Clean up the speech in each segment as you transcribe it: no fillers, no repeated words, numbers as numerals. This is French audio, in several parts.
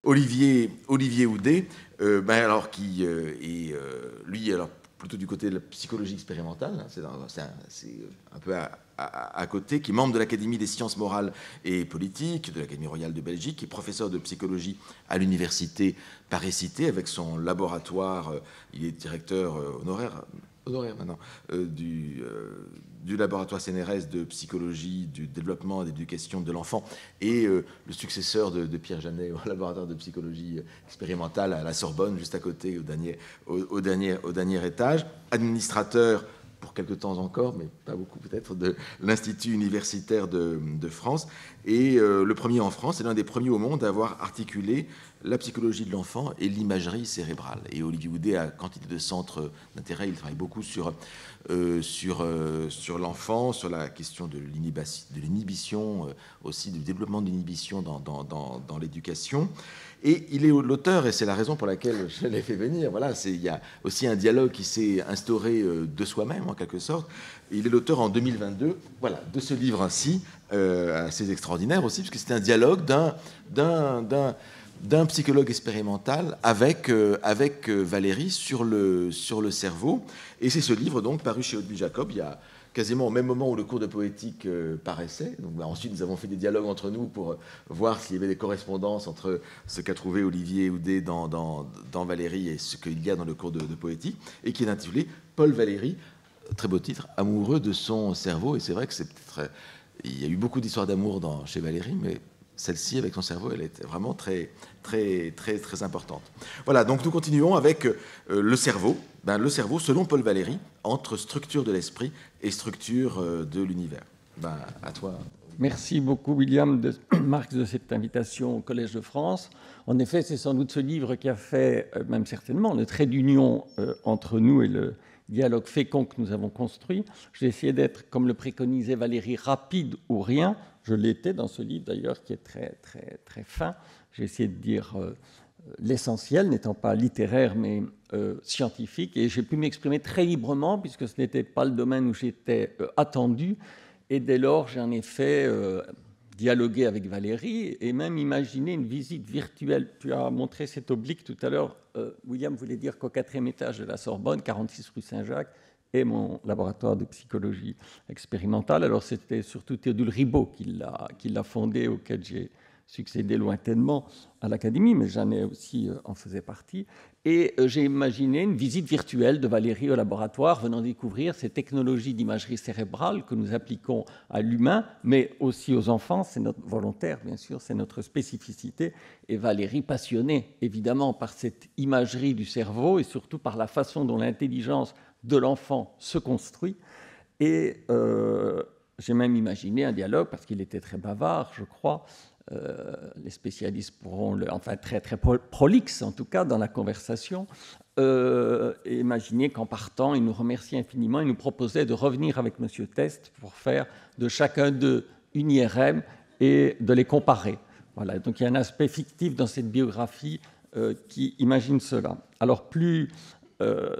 Olivier Houdet, alors qui est lui alors plutôt du côté de la psychologie expérimentale, hein, c'est un peu à côté, qui est membre de l'Académie des sciences morales et politiques, de l'Académie royale de Belgique, qui est professeur de psychologie à l'université Paris-Cité, avec son laboratoire, il est directeur honoraire maintenant, du laboratoire CNRS de psychologie, du développement et d'éducation de l'enfant, et le successeur de Pierre Janet au laboratoire de psychologie expérimentale à la Sorbonne, juste à côté, au dernier étage, administrateur pour quelque temps encore, mais pas beaucoup peut-être, de l'Institut universitaire de France, et le premier en France, et l'un des premiers au monde à avoir articulé la psychologie de l'enfant et l'imagerie cérébrale. Et Olivier Houdet a quantité de centres d'intérêt, il travaille beaucoup sur l'enfant, sur la question de l'inhibition, aussi du développement de l'inhibition dans l'éducation. Et il est l'auteur, et c'est la raison pour laquelle je l'ai fait venir, voilà, il y a aussi un dialogue qui s'est instauré de soi-même, en quelque sorte. Il est l'auteur en 2022, voilà, de ce livre ainsi, assez extraordinaire aussi, parce que c'est un dialogue d'un psychologue expérimental avec Valérie sur le cerveau. Et c'est ce livre, donc, paru chez Odile Jacob, il y a quasiment au même moment où le cours de poétique paraissait. Donc, ensuite, nous avons fait des dialogues entre nous pour voir s'il y avait des correspondances entre ce qu'a trouvé Olivier Houdet dans Valérie et ce qu'il y a dans le cours de poétique, et qui est intitulé « Paul Valéry », très beau titre, « Amoureux de son cerveau ». Et c'est vrai que c'est peut-être... Il y a eu beaucoup d'histoires d'amour chez Valéry, mais celle-ci, avec son cerveau, elle est vraiment très, très, très, très importante. Voilà, donc nous continuons avec le cerveau. Le cerveau, selon Paul Valéry, entre structure de l'esprit et structure de l'univers. À toi. Merci beaucoup, William Marx, de cette invitation au Collège de France. En effet, c'est sans doute ce livre qui a fait, même certainement, le trait d'union entre nous et le dialogue fécond que nous avons construit. J'ai essayé d'être, comme le préconisait Valéry, rapide ou rien. Je l'étais dans ce livre, d'ailleurs, qui est très, très, très fin. J'ai essayé de dire l'essentiel, n'étant pas littéraire, mais scientifique. Et j'ai pu m'exprimer très librement, puisque ce n'était pas le domaine où j'étais attendu. Et dès lors, j'en ai fait dialoguer avec Valéry et même imaginer une visite virtuelle. Tu as montré cette oblique tout à l'heure. William voulait dire qu'au 4e étage de la Sorbonne, 46 rue Saint-Jacques, est mon laboratoire de psychologie expérimentale. Alors, c'était surtout Théodule Ribaud qui l'a fondé, auquel j'ai succédé lointainement à l'Académie, mais Jeannet aussi en faisait partie. Et j'ai imaginé une visite virtuelle de Valéry au laboratoire, venant découvrir ces technologies d'imagerie cérébrale que nous appliquons à l'humain, mais aussi aux enfants. C'est notre volontaire, bien sûr, c'est notre spécificité. Et Valéry, passionné évidemment par cette imagerie du cerveau et surtout par la façon dont l'intelligence de l'enfant se construit. Et j'ai même imaginé un dialogue, parce qu'il était très bavard, je crois. Les spécialistes pourront très très prolixe en tout cas dans la conversation, et imaginer qu'en partant, il nous remerciait infiniment, il nous proposait de revenir avec Monsieur Test pour faire de chacun d'eux une IRM et de les comparer. Voilà, donc il y a un aspect fictif dans cette biographie qui imagine cela. Alors plus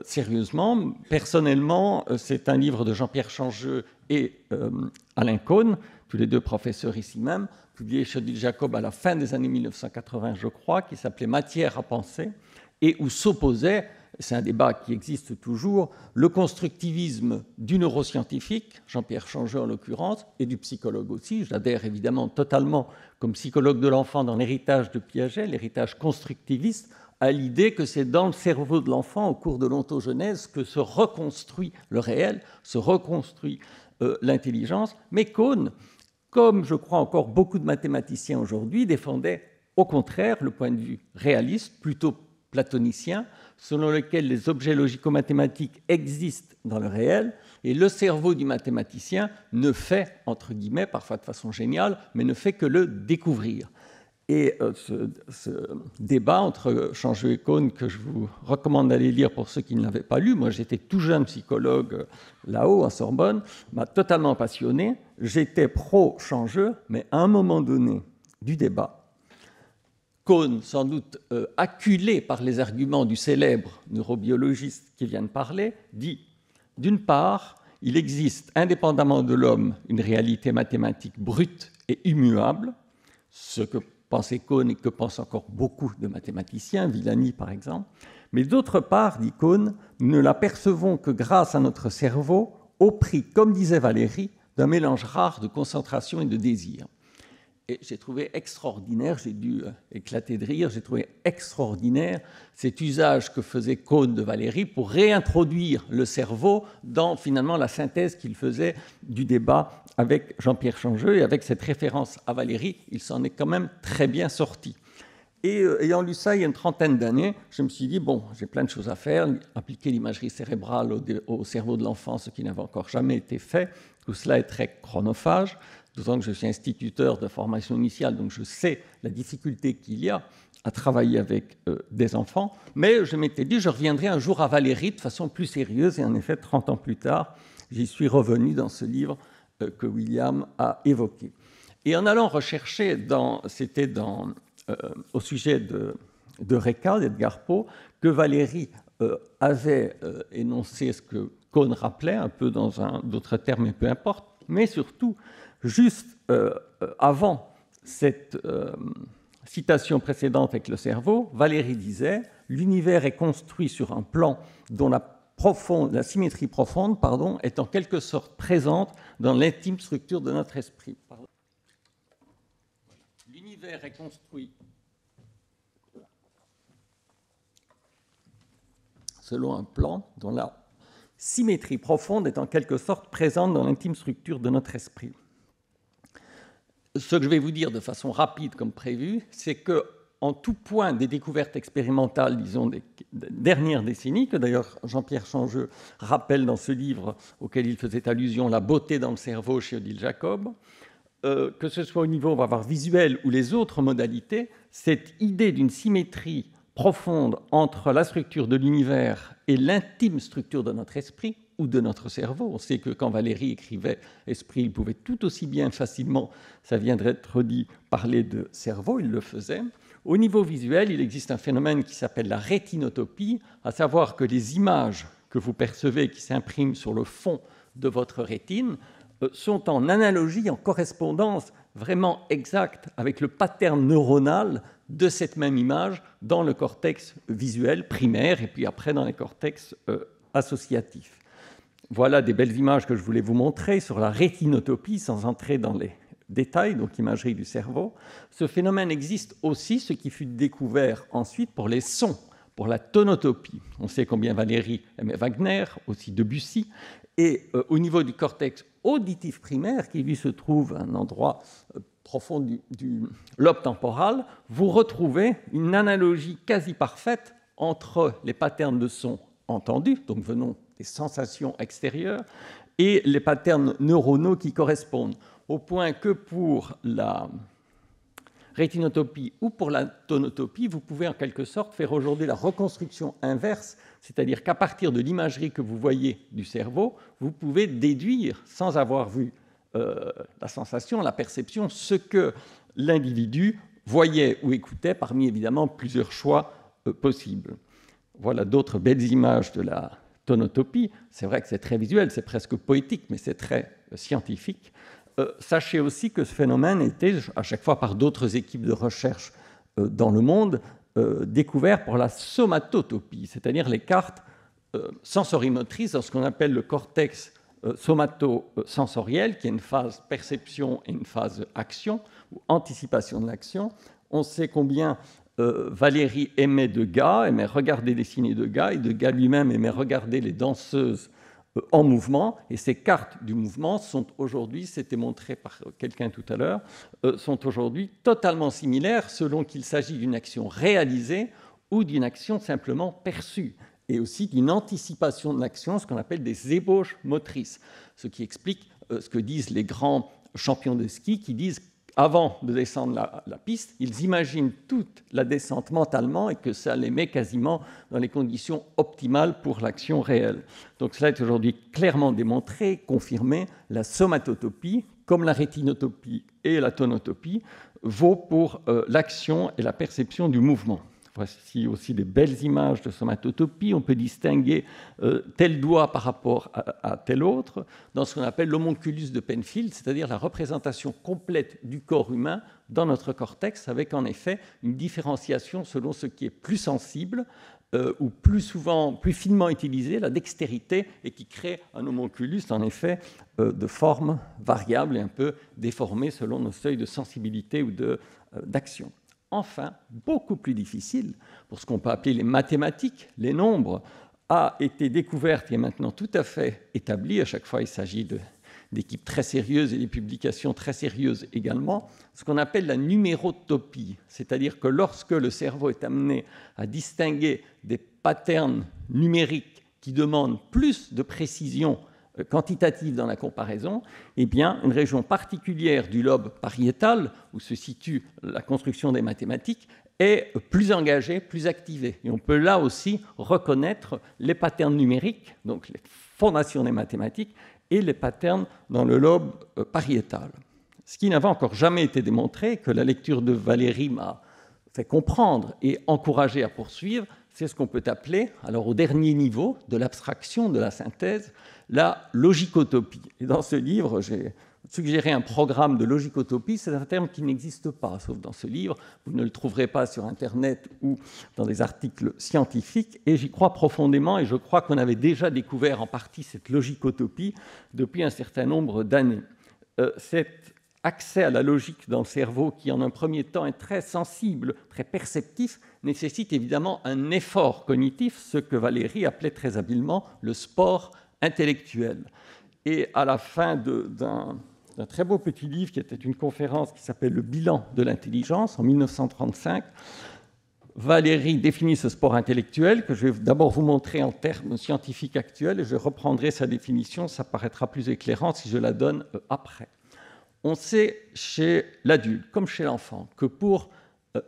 sérieusement, personnellement, c'est un livre de Jean-Pierre Changeux et Alain Cohn, tous les deux professeurs ici même, publié chez Odile Jacob à la fin des années 1980, je crois, qui s'appelait Matière à penser, et où s'opposait, c'est un débat qui existe toujours, le constructivisme du neuroscientifique, Jean-Pierre Changeux en l'occurrence, et du psychologue aussi. J'adhère évidemment totalement, comme psychologue de l'enfant, dans l'héritage de Piaget, l'héritage constructiviste, à l'idée que c'est dans le cerveau de l'enfant, au cours de l'ontogenèse, que se reconstruit le réel, se reconstruit l'intelligence. Mais Cohn, comme je crois encore beaucoup de mathématiciens aujourd'hui, défendait au contraire le point de vue réaliste, plutôt platonicien, selon lequel les objets logico-mathématiques existent dans le réel, et le cerveau du mathématicien ne fait, entre guillemets, parfois de façon géniale, mais ne fait que le découvrir. Et ce débat entre Changeux et Cohn, que je vous recommande d'aller lire pour ceux qui ne l'avaient pas lu, moi j'étais tout jeune psychologue là-haut à Sorbonne, m'a totalement passionné. J'étais pro-Changeux, mais à un moment donné du débat, Cohn, sans doute acculé par les arguments du célèbre neurobiologiste qui vient de parler, dit « D'une part, il existe, indépendamment de l'homme, une réalité mathématique brute et immuable, ce que pensait Kohn et que pensent encore beaucoup de mathématiciens, Villani par exemple. Mais d'autre part, dit Kohn, nous ne l'apercevons que grâce à notre cerveau, au prix, comme disait Valéry, d'un mélange rare de concentration et de désir. Et j'ai trouvé extraordinaire, j'ai dû éclater de rire, j'ai trouvé extraordinaire cet usage que faisait Kohn de Valéry pour réintroduire le cerveau dans finalement la synthèse qu'il faisait du débat avec Jean-Pierre Changeux. Et avec cette référence à Valéry, il s'en est quand même très bien sorti. Et ayant lu ça il y a une trentaine d'années, je me suis dit, bon, j'ai plein de choses à faire, appliquer l'imagerie cérébrale au cerveau de l'enfant, ce qui n'avait encore jamais été fait. Tout cela est très chronophage. D'autant que je suis instituteur de formation initiale, donc je sais la difficulté qu'il y a à travailler avec des enfants. Mais je m'étais dit, je reviendrai un jour à Valéry de façon plus sérieuse. Et en effet, 30 ans plus tard, j'y suis revenu dans ce livre que William a évoqué. Et en allant rechercher, au sujet de Reka, d'Edgar Poe, que Valéry avait énoncé ce que Kohn rappelait, un peu dans d'autres termes, mais peu importe, mais surtout, juste avant cette citation précédente avec le cerveau, Valéry disait « L'univers est construit sur un plan dont la symétrie profonde est en quelque sorte présente dans l'intime structure de notre esprit. » L'univers est construit selon un plan dont la symétrie profonde est en quelque sorte présente dans l'intime structure de notre esprit. Ce que je vais vous dire de façon rapide comme prévu, c'est qu'en tout point des découvertes expérimentales, disons, des dernières décennies, que d'ailleurs Jean-Pierre Changeux rappelle dans ce livre auquel il faisait allusion, La beauté dans le cerveau chez Odile Jacob, que ce soit au niveau, on va voir, visuel ou les autres modalités, cette idée d'une symétrie profonde entre la structure de l'univers et l'intime structure de notre esprit ou de notre cerveau. On sait que quand Valéry écrivait « esprit », il pouvait tout aussi bien facilement, ça viendrait d'être dit, parler de cerveau, il le faisait. Au niveau visuel, il existe un phénomène qui s'appelle la rétinotopie, à savoir que les images que vous percevez qui s'impriment sur le fond de votre rétine sont en analogie, en correspondance vraiment exacte avec le pattern neuronal de cette même image dans le cortex visuel primaire et puis après dans les cortex associatifs. Voilà des belles images que je voulais vous montrer sur la rétinotopie sans entrer dans les détails, donc imagerie du cerveau. Ce phénomène existe aussi, ce qui fut découvert ensuite pour les sons, pour la tonotopie. On sait combien Valéry aimait Wagner, aussi Debussy, et au niveau du cortex auditif primaire, qui lui se trouve à un endroit profond du lobe temporal, vous retrouvez une analogie quasi parfaite entre les patterns de son entendus, donc venant des sensations extérieures, et les patterns neuronaux qui correspondent, au point que pour la rétinotopie ou pour la tonotopie, vous pouvez en quelque sorte faire aujourd'hui la reconstruction inverse, c'est-à-dire qu'à partir de l'imagerie que vous voyez du cerveau, vous pouvez déduire, sans avoir vu la sensation, la perception, ce que l'individu voyait ou écoutait, parmi évidemment plusieurs choix possibles. Voilà d'autres belles images de la tonotopie. C'est vrai que c'est très visuel, c'est presque poétique, mais c'est très scientifique. Sachez aussi que ce phénomène était, à chaque fois par d'autres équipes de recherche dans le monde, découvert pour la somatotopie, c'est-à-dire les cartes sensorimotrices dans ce qu'on appelle le cortex somatosensoriel, qui est une phase perception et une phase action, ou anticipation de l'action. On sait combien Valéry aimait Degas, aimait regarder des ciné Degas, et Degas lui-même aimait regarder les danseuses en mouvement, et ces cartes du mouvement sont aujourd'hui, c'était montré par quelqu'un tout à l'heure, sont aujourd'hui totalement similaires selon qu'il s'agit d'une action réalisée ou d'une action simplement perçue, et aussi d'une anticipation de l'action, ce qu'on appelle des ébauches motrices, ce qui explique ce que disent les grands champions de ski qui disent avant de descendre la piste, ils imaginent toute la descente mentalement et que ça les met quasiment dans les conditions optimales pour l'action réelle. Donc cela est aujourd'hui clairement démontré, confirmé. La somatotopie, comme la rétinotopie et la tonotopie, vaut pour l'action et la perception du mouvement. Voici aussi des belles images de somatotopie. On peut distinguer tel doigt par rapport à tel autre dans ce qu'on appelle l'homunculus de Penfield, c'est-à-dire la représentation complète du corps humain dans notre cortex, avec en effet une différenciation selon ce qui est plus sensible ou plus souvent, plus finement utilisé, la dextérité, et qui crée un homunculus en effet de forme variable et un peu déformé selon nos seuils de sensibilité ou d'action. Enfin, beaucoup plus difficile, pour ce qu'on peut appeler les mathématiques, les nombres, a été découverte et est maintenant tout à fait établie. À chaque fois, il s'agit d'équipes très sérieuses et des publications très sérieuses également, ce qu'on appelle la numérotopie, c'est-à-dire que lorsque le cerveau est amené à distinguer des patterns numériques qui demandent plus de précision quantitative dans la comparaison, eh bien, une région particulière du lobe pariétal, où se situe la construction des mathématiques, est plus engagée, plus activée. Et on peut là aussi reconnaître les patterns numériques, donc les fondations des mathématiques, et les patterns dans le lobe pariétal. Ce qui n'avait encore jamais été démontré, que la lecture de Valéry m'a fait comprendre et encouragé à poursuivre, c'est ce qu'on peut appeler, alors au dernier niveau de l'abstraction, de la synthèse, la logicotopie. Et dans ce livre, j'ai suggéré un programme de logicotopie. C'est un terme qui n'existe pas, sauf dans ce livre. Vous ne le trouverez pas sur Internet ou dans des articles scientifiques. Et j'y crois profondément, et je crois qu'on avait déjà découvert en partie cette logicotopie depuis un certain nombre d'années. Cet accès à la logique dans le cerveau, qui en un premier temps est très sensible, très perceptif, nécessite évidemment un effort cognitif, ce que Valéry appelait très habilement le sport intellectuel. Et à la fin d'un très beau petit livre qui était une conférence qui s'appelle « Le bilan de l'intelligence » en 1935, Valéry définit ce sport intellectuel que je vais d'abord vous montrer en termes scientifiques actuels et je reprendrai sa définition, ça paraîtra plus éclairant si je la donne après. On sait chez l'adulte, comme chez l'enfant, que pour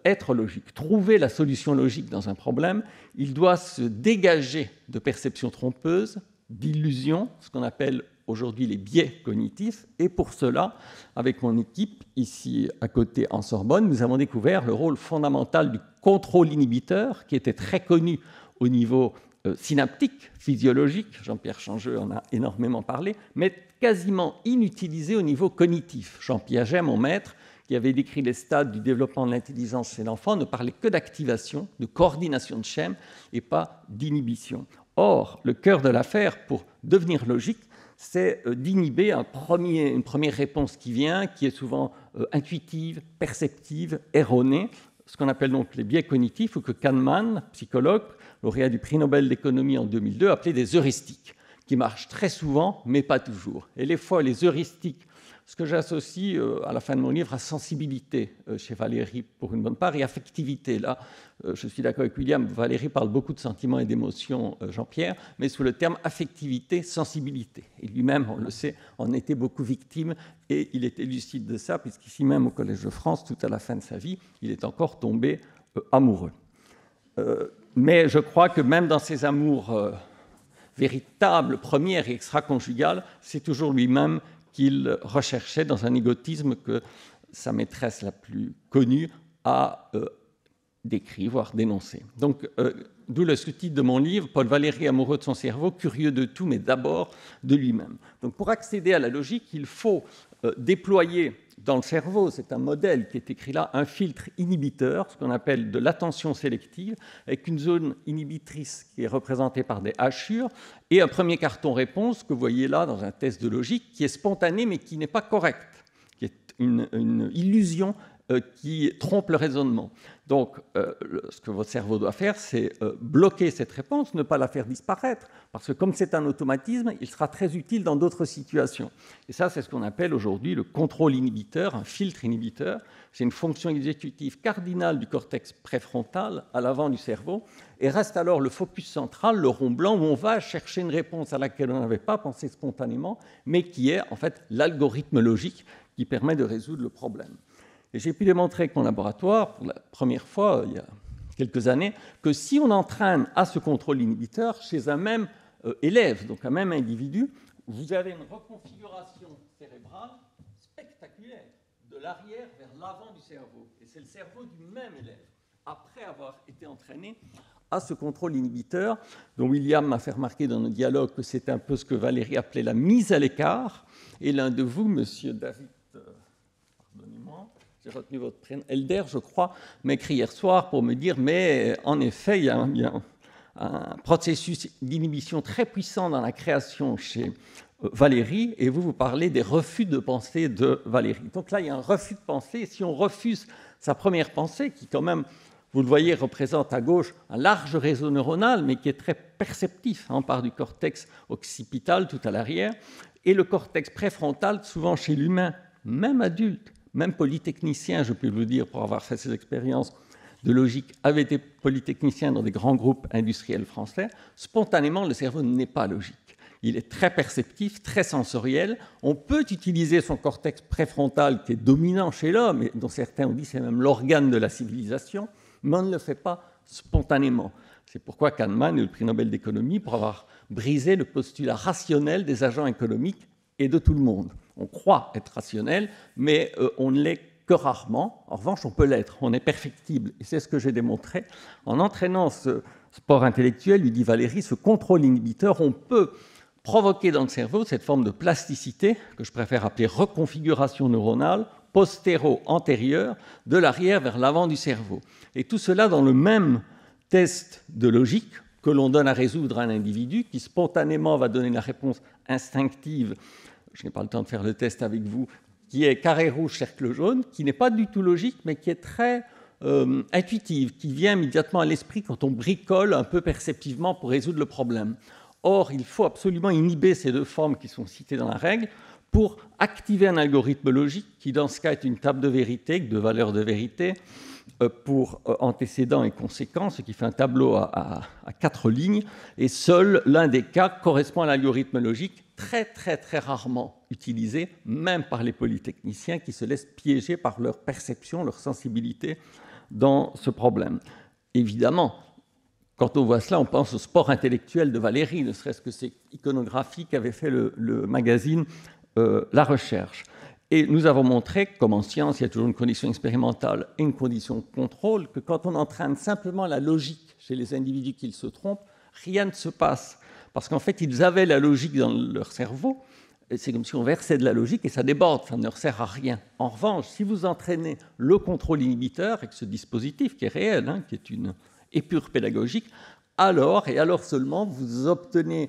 être logique, trouver la solution logique dans un problème, il doit se dégager de perceptions trompeuses, d'illusions, ce qu'on appelle aujourd'hui les biais cognitifs. Et pour cela, avec mon équipe, ici à côté en Sorbonne, nous avons découvert le rôle fondamental du contrôle inhibiteur, qui était très connu au niveau synaptique, physiologique, Jean-Pierre Changeux en a énormément parlé, mais quasiment inutilisé au niveau cognitif. Jean Piaget, mon maître, qui avait décrit les stades du développement de l'intelligence chez l'enfant, ne parlait que d'activation, de coordination de schèmes et pas d'inhibition. Or, le cœur de l'affaire, pour devenir logique, c'est d'inhiber une première réponse qui vient, qui est souvent intuitive, perceptive, erronée, ce qu'on appelle donc les biais cognitifs, ou que Kahneman, psychologue, lauréat du prix Nobel d'économie en 2002, appelait des heuristiques, qui marchent très souvent, mais pas toujours. Et les fois, les heuristiques, ce que j'associe à la fin de mon livre à sensibilité chez Valéry pour une bonne part et affectivité. Là, je suis d'accord avec William, Valéry parle beaucoup de sentiments et d'émotions, Jean-Pierre, mais sous le terme affectivité, sensibilité. Et lui-même, on le sait, en était beaucoup victime et il était lucide de ça, puisqu'ici même au Collège de France, tout à la fin de sa vie, il est encore tombé amoureux. Mais je crois que même dans ses amours véritables, premières et extra-conjugales, c'est toujours lui-même qu'il recherchait dans un égotisme que sa maîtresse la plus connue a décrit, voire dénoncé. Donc, d'où le sous-titre de mon livre, Paul Valéry, amoureux de son cerveau, curieux de tout, mais d'abord de lui-même. Donc, pour accéder à la logique, il faut déployer dans le cerveau, c'est un modèle qui est écrit là, un filtre inhibiteur, ce qu'on appelle de l'attention sélective, avec une zone inhibitrice qui est représentée par des hachures, et un premier carton réponse que vous voyez là dans un test de logique, qui est spontané mais qui n'est pas correct, qui est une illusion qui trompe le raisonnement. Donc, ce que votre cerveau doit faire, c'est bloquer cette réponse, ne pas la faire disparaître, parce que comme c'est un automatisme, il sera très utile dans d'autres situations. Et ça, c'est ce qu'on appelle aujourd'hui le contrôle inhibiteur, un filtre inhibiteur. C'est une fonction exécutive cardinale du cortex préfrontal à l'avant du cerveau, et reste alors le focus central, le rond blanc, où on va chercher une réponse à laquelle on n'avait pas pensé spontanément, mais qui est en fait l'algorithme logique qui permet de résoudre le problème. Et j'ai pu démontrer avec mon laboratoire, pour la première fois il y a quelques années, que si on entraîne à ce contrôle inhibiteur chez un même élève, donc un même individu, vous avez une reconfiguration cérébrale spectaculaire de l'arrière vers l'avant du cerveau. Et c'est le cerveau du même élève. après avoir été entraîné à ce contrôle inhibiteur, dont William m'a fait remarquer dans nos dialogues que c'est un peu ce que Valérie appelait la mise à l'écart. Et l'un de vous, monsieur David, pardonnez-moi, j'ai retenu votre prénom, Elder, je crois, m'écrit hier soir pour me dire, mais en effet, il y a un processus d'inhibition très puissant dans la création chez Valérie, et vous parlez des refus de pensée de Valérie. Donc là, il y a un refus de pensée, et si on refuse sa première pensée, qui quand même, vous le voyez, représente à gauche un large réseau neuronal, mais qui est très perceptif. On part du cortex occipital tout à l'arrière, et le cortex préfrontal, souvent chez l'humain, même adulte, même polytechnicien, je peux vous dire, pour avoir fait ces expériences de logique, avait été polytechnicien dans des grands groupes industriels français, spontanément, le cerveau n'est pas logique. Il est très perceptif, très sensoriel. On peut utiliser son cortex préfrontal, qui est dominant chez l'homme, et dont certains ont dit c'est même l'organe de la civilisation, mais on ne le fait pas spontanément. C'est pourquoi Kahneman a eu le prix Nobel d'économie pour avoir brisé le postulat rationnel des agents économiques et de tout le monde. On croit être rationnel, mais on ne l'est que rarement. En revanche, on peut l'être, on est perfectible. Et c'est ce que j'ai démontré. En entraînant ce sport intellectuel, lui dit Valérie, ce contrôle inhibiteur, on peut provoquer dans le cerveau cette forme de plasticité, que je préfère appeler reconfiguration neuronale, postéro-antérieure, de l'arrière vers l'avant du cerveau. Et tout cela dans le même test de logique que l'on donne à résoudre à un individu qui spontanément va donner la réponse instinctive. Je n'ai pas le temps de faire le test avec vous, qui est carré rouge, cercle jaune, qui n'est pas du tout logique, mais qui est très intuitive, qui vient immédiatement à l'esprit quand on bricole un peu perceptivement pour résoudre le problème. Or, il faut absolument inhiber ces deux formes qui sont citées dans la règle pour activer un algorithme logique qui, dans ce cas, est une table de vérité, avec deux valeurs de vérité, pour antécédents et conséquences, ce qui fait un tableau à 4 lignes, et seul l'un des cas correspond à l'algorithme logique, très très très rarement utilisé, même par les polytechniciens qui se laissent piéger par leur perception, leur sensibilité dans ce problème. Évidemment, quand on voit cela, on pense au sport intellectuel de Valérie, ne serait-ce que ces iconographies qu'avait fait le magazine La Recherche. Et nous avons montré, comme en science, il y a toujours une condition expérimentale et une condition de contrôle, que quand on entraîne simplement la logique chez les individus qui se trompent, rien ne se passe. Parce qu'en fait, ils avaient la logique dans leur cerveau, et c'est comme si on versait de la logique et ça déborde, ça ne leur sert à rien. En revanche, si vous entraînez le contrôle inhibiteur avec ce dispositif qui est réel, hein, qui est une épure pédagogique, alors, et alors seulement, vous obtenez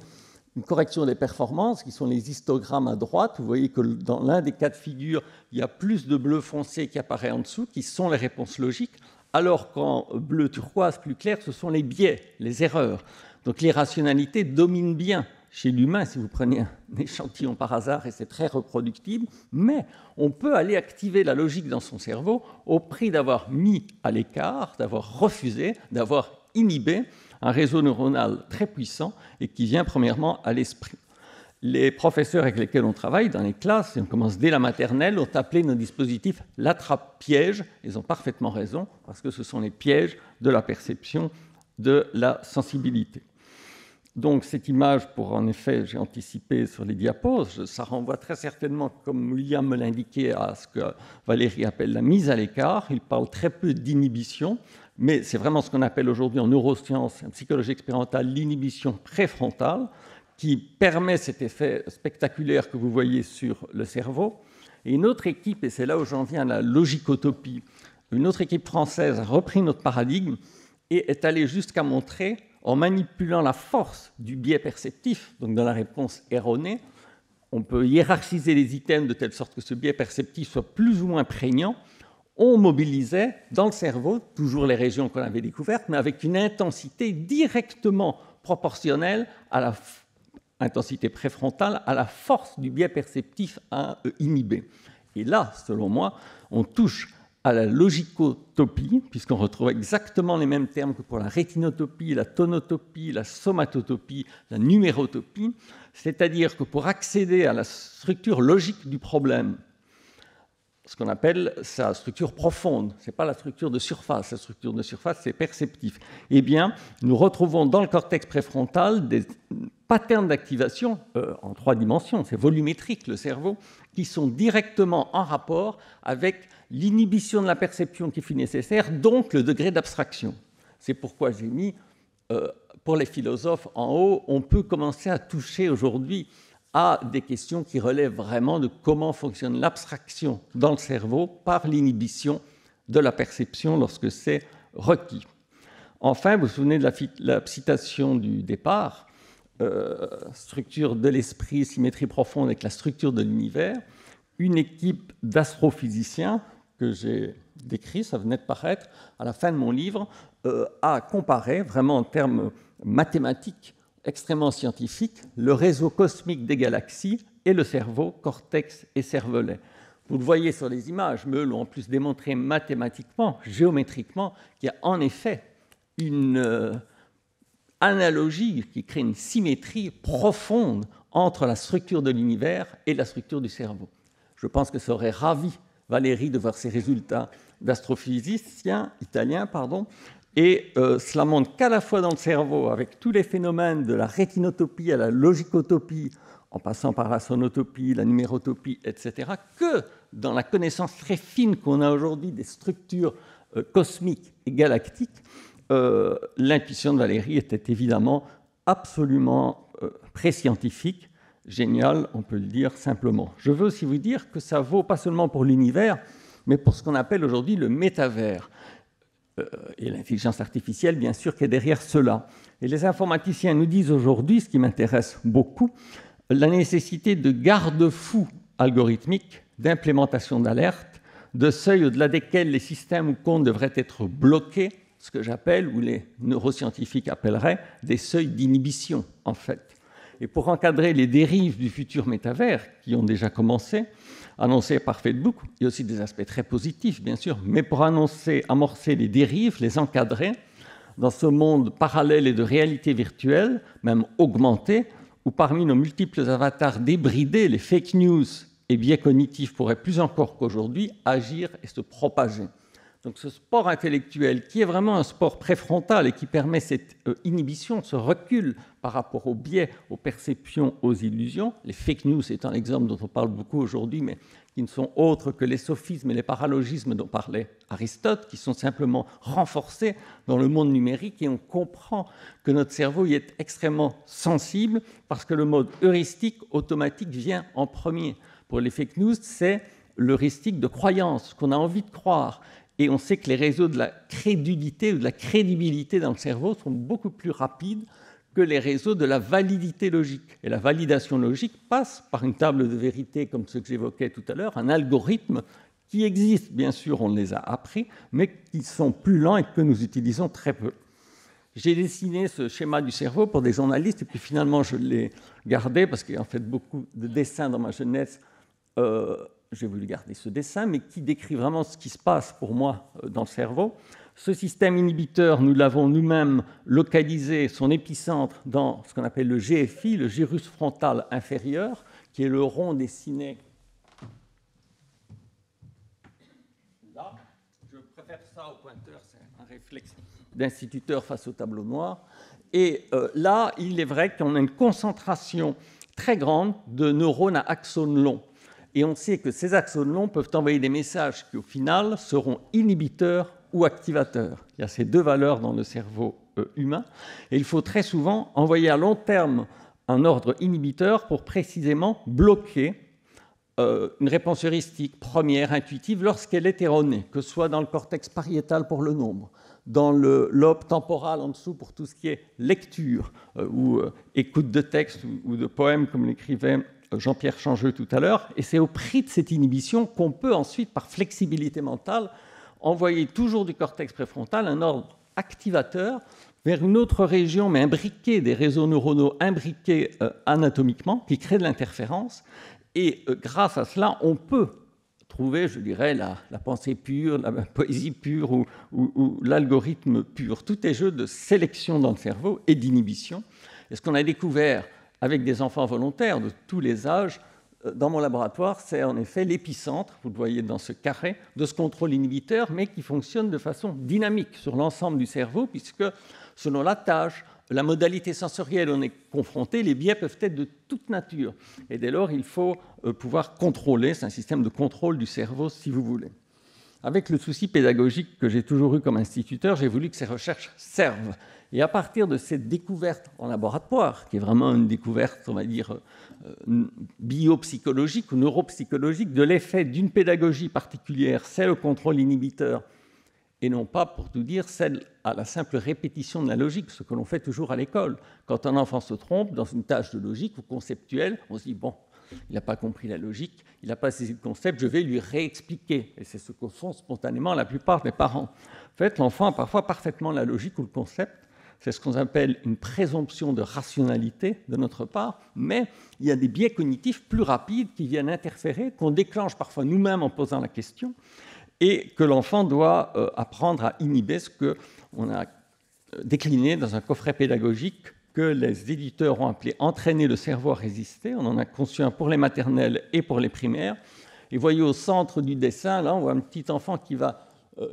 une correction des performances, qui sont les histogrammes à droite. Vous voyez que dans l'un des cas de figure, il y a plus de bleu foncé qui apparaît en dessous, qui sont les réponses logiques, alors qu'en bleu turquoise plus clair, ce sont les biais, les erreurs. Donc l'irrationalité domine bien chez l'humain, si vous prenez un échantillon par hasard, et c'est très reproductible, mais on peut aller activer la logique dans son cerveau au prix d'avoir mis à l'écart, d'avoir refusé, d'avoir inhibé un réseau neuronal très puissant et qui vient premièrement à l'esprit. Les professeurs avec lesquels on travaille dans les classes, et on commence dès la maternelle, ont appelé nos dispositifs l'attrape-piège. Ils ont parfaitement raison, parce que ce sont les pièges de la perception de la sensibilité. Donc cette image, pour en effet, j'ai anticipé sur les diapos, ça renvoie très certainement, comme William me l'indiquait, à ce que Valérie appelle la mise à l'écart. Il parle très peu d'inhibition, mais c'est vraiment ce qu'on appelle aujourd'hui en neurosciences, en psychologie expérimentale, l'inhibition préfrontale, qui permet cet effet spectaculaire que vous voyez sur le cerveau. Et une autre équipe, et c'est là où j'en viens à la logicotopie, une autre équipe française a repris notre paradigme et est allée jusqu'à montrer, en manipulant la force du biais perceptif, donc dans la réponse erronée, on peut hiérarchiser les items de telle sorte que ce biais perceptif soit plus ou moins prégnant. On mobilisait dans le cerveau toujours les régions qu'on avait découvertes, mais avec une intensité directement proportionnelle à la intensité préfrontale, à la force du biais perceptif à inhiber. Et là, selon moi, on touche à la logicotopie, puisqu'on retrouve exactement les mêmes termes que pour la rétinotopie, la tonotopie, la somatotopie, la numérotopie, c'est-à-dire que pour accéder à la structure logique du problème, ce qu'on appelle sa structure profonde, ce n'est pas la structure de surface, la structure de surface c'est perceptif, eh bien, nous retrouvons dans le cortex préfrontal des patterns d'activation en 3 dimensions, c'est volumétrique le cerveau, qui sont directement en rapport avec l'inhibition de la perception qui fut nécessaire, donc le degré d'abstraction. C'est pourquoi j'ai mis, pour les philosophes en haut, on peut commencer à toucher aujourd'hui à des questions qui relèvent vraiment de comment fonctionne l'abstraction dans le cerveau par l'inhibition de la perception lorsque c'est requis. Enfin, vous vous souvenez de la citation du départ, structure de l'esprit, symétrie profonde avec la structure de l'univers. Une équipe d'astrophysiciens que j'ai décrit, ça venait de paraître à la fin de mon livre, a comparé vraiment en termes mathématiques extrêmement scientifiques le réseau cosmique des galaxies et le cerveau, cortex et cervelet. Vous le voyez sur les images, mais eux l'ont en plus démontré mathématiquement, géométriquement, qu'il y a en effet une analogie qui crée une symétrie profonde entre la structure de l'univers et la structure du cerveau. Je pense que ça aurait ravi Valérie de voir ces résultats d'astrophysicien italien, et cela montre qu'à la fois dans le cerveau, avec tous les phénomènes de la rétinotopie à la logicotopie, en passant par la sonotopie, la numérotopie, etc., que dans la connaissance très fine qu'on a aujourd'hui des structures cosmiques et galactiques, l'intuition de Valérie était évidemment absolument pré-scientifique, génial, on peut le dire simplement. Je veux aussi vous dire que ça vaut pas seulement pour l'univers, mais pour ce qu'on appelle aujourd'hui le métavers. Et l'intelligence artificielle, bien sûr, qui est derrière cela. Et les informaticiens nous disent aujourd'hui, ce qui m'intéresse beaucoup, la nécessité de garde-fous algorithmiques, d'implémentation d'alertes, de seuils au-delà desquels les systèmes ou comptes devraient être bloqués, ce que j'appelle, ou les neuroscientifiques appelleraient, des seuils d'inhibition, en fait. Et pour encadrer les dérives du futur métavers, qui ont déjà commencé, annoncées par Facebook, il y a aussi des aspects très positifs, bien sûr, mais pour amorcer les dérives, les encadrer, dans ce monde parallèle et de réalité virtuelle, même augmentée, où parmi nos multiples avatars débridés, les fake news et biais cognitifs pourraient plus encore qu'aujourd'hui agir et se propager. Donc ce sport intellectuel, qui est vraiment un sport préfrontal et qui permet cette inhibition, ce recul par rapport aux biais, aux perceptions, aux illusions, les fake news étant l'exemple dont on parle beaucoup aujourd'hui, mais qui ne sont autres que les sophismes et les paralogismes dont parlait Aristote, qui sont simplement renforcés dans le monde numérique, et on comprend que notre cerveau y est extrêmement sensible parce que le mode heuristique automatique vient en premier. Pour les fake news, c'est l'heuristique de croyance, qu'on a envie de croire. Et on sait que les réseaux de la crédulité ou de la crédibilité dans le cerveau sont beaucoup plus rapides que les réseaux de la validité logique. Et la validation logique passe par une table de vérité, comme ce que j'évoquais tout à l'heure, un algorithme qui existe, bien sûr, on les a appris, mais qui sont plus lents et que nous utilisons très peu. J'ai dessiné ce schéma du cerveau pour des journalistes, et puis finalement je l'ai gardé, parce qu'il y a en fait beaucoup de dessins dans ma jeunesse. J'ai voulu garder ce dessin, mais qui décrit vraiment ce qui se passe pour moi dans le cerveau. Ce système inhibiteur, nous l'avons nous-mêmes localisé, son épicentre, dans ce qu'on appelle le GFI, le gyrus frontal inférieur, qui est le rond dessiné là. Je préfère ça au pointeur, c'est un réflexe d'instituteur face au tableau noir. Et là, il est vrai qu'on a une concentration très grande de neurones à axones longs. Et on sait que ces axones longs peuvent envoyer des messages qui, au final, seront inhibiteurs ou activateurs. Il y a ces deux valeurs dans le cerveau humain. Et il faut très souvent envoyer à long terme un ordre inhibiteur pour précisément bloquer une réponse heuristique première, intuitive, lorsqu'elle est erronée, que ce soit dans le cortex pariétal pour le nombre, dans le lobe temporal en dessous pour tout ce qui est lecture ou écoute de texte ou de poèmes, comme l'écrivait Jean-Pierre Changeux tout à l'heure, et c'est au prix de cette inhibition qu'on peut ensuite, par flexibilité mentale, envoyer toujours du cortex préfrontal un ordre activateur vers une autre région, mais imbriquée, des réseaux neuronaux imbriqués anatomiquement, qui crée de l'interférence, et grâce à cela, on peut trouver, je dirais, la pensée pure, la poésie pure ou l'algorithme pur. Tout est jeu de sélection dans le cerveau et d'inhibition. Et ce qu'on a découvert avec des enfants volontaires de tous les âges, dans mon laboratoire, c'est en effet l'épicentre, vous le voyez dans ce carré, de ce contrôle inhibiteur, mais qui fonctionne de façon dynamique sur l'ensemble du cerveau, puisque selon la tâche, la modalité sensorielle où on est confronté, les biais peuvent être de toute nature. Et dès lors, il faut pouvoir contrôler, c'est un système de contrôle du cerveau, si vous voulez. Avec le souci pédagogique que j'ai toujours eu comme instituteur, j'ai voulu que ces recherches servent. Et à partir de cette découverte en laboratoire, qui est vraiment une découverte, on va dire, biopsychologique ou neuropsychologique, de l'effet d'une pédagogie particulière, c'est le contrôle inhibiteur, et non pas, pour tout dire, celle à la simple répétition de la logique, ce que l'on fait toujours à l'école. Quand un enfant se trompe dans une tâche de logique ou conceptuelle, on se dit, bon, il n'a pas compris la logique, il n'a pas saisi le concept, je vais lui réexpliquer. Et c'est ce que font spontanément la plupart des parents. En fait, l'enfant a parfois parfaitement la logique ou le concept. C'est ce qu'on appelle une présomption de rationalité de notre part, mais il y a des biais cognitifs plus rapides qui viennent interférer, qu'on déclenche parfois nous-mêmes en posant la question, et que l'enfant doit apprendre à inhiber, ce qu'on a décliné dans un coffret pédagogique que les éditeurs ont appelé « Entraîner le cerveau à résister ». On en a conçu un pour les maternelles et pour les primaires. Et vous voyez au centre du dessin, là, on voit un petit enfant qui va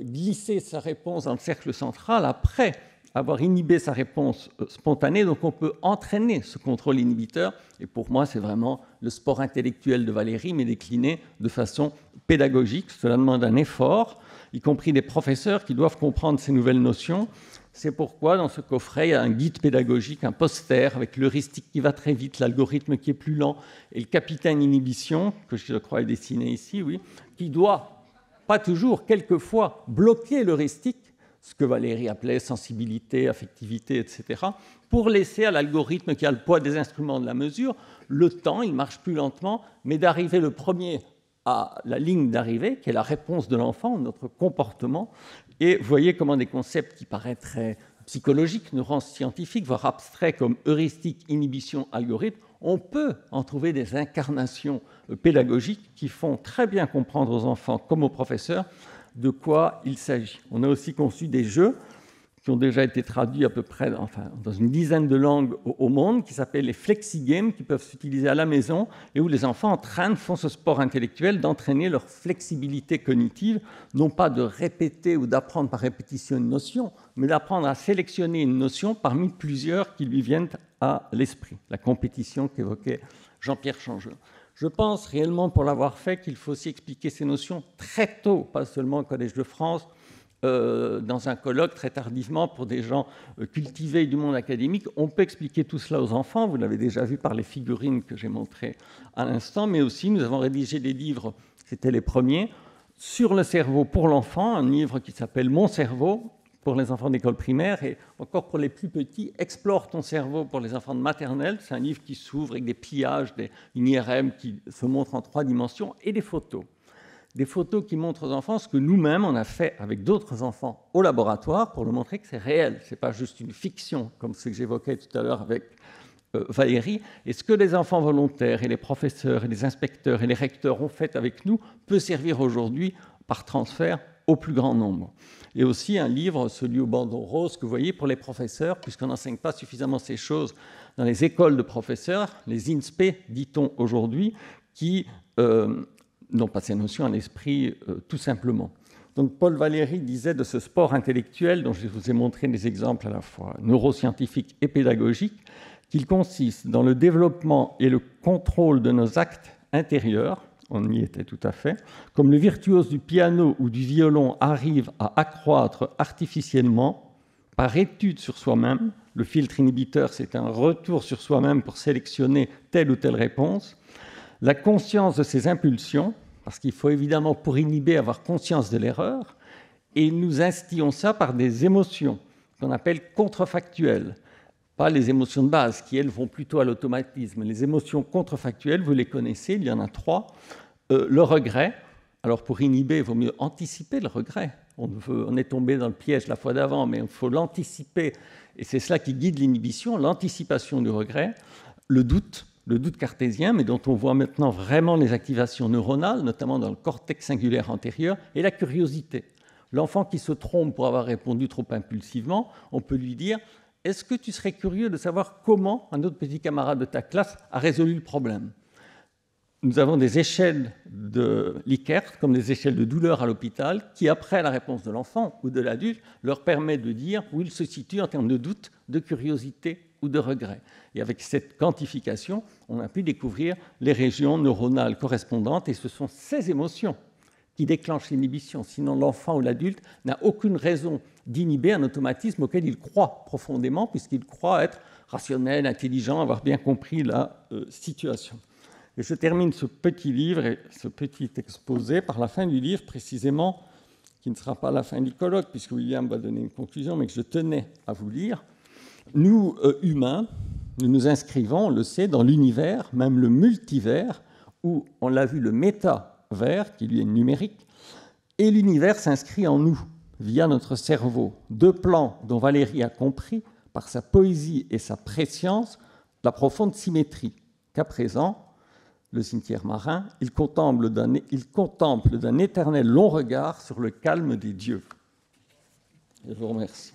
glisser sa réponse dans le cercle central après avoir inhibé sa réponse spontanée. Donc on peut entraîner ce contrôle inhibiteur. Et pour moi, c'est vraiment le sport intellectuel de Valéry, mais décliné de façon pédagogique. Cela demande un effort, y compris des professeurs qui doivent comprendre ces nouvelles notions. C'est pourquoi, dans ce coffret, il y a un guide pédagogique, un poster avec l'heuristique qui va très vite, l'algorithme qui est plus lent, et le capitaine inhibition, que je crois est dessiné ici, oui, qui doit, pas toujours, quelquefois, bloquer l'heuristique, ce que Valéry appelait sensibilité, affectivité, etc., pour laisser à l'algorithme qui a le poids des instruments de la mesure le temps, il marche plus lentement, mais d'arriver le premier à la ligne d'arrivée, qui est la réponse de l'enfant, notre comportement. Et vous voyez comment des concepts qui paraîtraient psychologiques, neuroscientifiques, voire abstraits comme heuristique, inhibition, algorithme, on peut en trouver des incarnations pédagogiques qui font très bien comprendre aux enfants comme aux professeurs de quoi il s'agit. On a aussi conçu des jeux qui ont déjà été traduits à peu près dans une dizaine de langues au monde, qui s'appellent les flexi-games, qui peuvent s'utiliser à la maison et où les enfants font ce sport intellectuel d'entraîner leur flexibilité cognitive, non pas de répéter ou d'apprendre par répétition une notion, mais d'apprendre à sélectionner une notion parmi plusieurs qui lui viennent à l'esprit. La compétition qu'évoquait Jean-Pierre Changeux. Je pense réellement, pour l'avoir fait, qu'il faut aussi expliquer ces notions très tôt, pas seulement au Collège de France, dans un colloque très tardivement pour des gens cultivés du monde académique. On peut expliquer tout cela aux enfants, vous l'avez déjà vu par les figurines que j'ai montrées à l'instant, mais aussi nous avons rédigé des livres, c'était les premiers, sur le cerveau pour l'enfant, un livre qui s'appelle « Mon cerveau », pour les enfants d'école primaire, et encore pour les plus petits, « Explore ton cerveau » pour les enfants de maternelle. C'est un livre qui s'ouvre avec des pliages, une IRM qui se montre en 3 dimensions, et des photos. Des photos qui montrent aux enfants ce que nous-mêmes, on a fait avec d'autres enfants au laboratoire pour leur montrer que c'est réel. Ce n'est pas juste une fiction, comme ce que j'évoquais tout à l'heure avec Valéry. Et ce que les enfants volontaires et les professeurs et les inspecteurs et les recteurs ont fait avec nous peut servir aujourd'hui par transfert au plus grand nombre. Et aussi un livre, celui au bandeau rose que vous voyez pour les professeurs, puisqu'on n'enseigne pas suffisamment ces choses dans les écoles de professeurs, les INSPE, dit-on aujourd'hui, qui n'ont pas ces notions à l'esprit tout simplement. Donc Paul Valéry disait de ce sport intellectuel, dont je vous ai montré des exemples à la fois neuroscientifiques et pédagogiques, qu'il consiste dans le développement et le contrôle de nos actes intérieurs, on y était tout à fait, comme le virtuose du piano ou du violon arrive à accroître artificiellement, par étude sur soi-même, le filtre inhibiteur, c'est un retour sur soi-même pour sélectionner telle ou telle réponse, la conscience de ses impulsions, parce qu'il faut évidemment, pour inhiber, avoir conscience de l'erreur, et nous instillons ça par des émotions qu'on appelle contrefactuelles. Pas les émotions de base, qui, elles, vont plutôt à l'automatisme. Les émotions contrefactuelles, vous les connaissez, il y en a 3. Le regret. Alors, pour inhiber, il vaut mieux anticiper le regret. On est tombé dans le piège la fois d'avant, mais il faut l'anticiper. Et c'est cela qui guide l'inhibition, l'anticipation du regret. Le doute cartésien, mais dont on voit maintenant vraiment les activations neuronales, notamment dans le cortex singulaire antérieur, et la curiosité. L'enfant qui se trompe pour avoir répondu trop impulsivement, on peut lui dire « Est-ce que tu serais curieux de savoir comment un autre petit camarade de ta classe a résolu le problème ?» nous avons des échelles de Likert, comme des échelles de douleur à l'hôpital, qui, après la réponse de l'enfant ou de l'adulte, leur permet de dire où il se situe en termes de doute, de curiosité ou de regret. Et avec cette quantification, on a pu découvrir les régions neuronales correspondantes, et ce sont ces émotions qui déclenchent l'inhibition. Sinon, l'enfant ou l'adulte n'a aucune raison d'inhiber un automatisme auquel il croit profondément, puisqu'il croit être rationnel, intelligent, avoir bien compris la situation. Et je termine ce petit livre et ce petit exposé par la fin du livre, précisément, qui ne sera pas la fin du colloque, puisque William va donner une conclusion, mais que je tenais à vous lire. Nous, humains, nous nous inscrivons, on le sait, dans l'univers, même le multivers, où, on l'a vu, le métavers, qui lui est numérique, et l'univers s'inscrit en nous, via notre cerveau. Deux plans dont Valéry a compris, par sa poésie et sa prescience, la profonde symétrie qu'à présent, le cimetière marin, il contemple d'un éternel long regard sur le calme des dieux. Je vous remercie.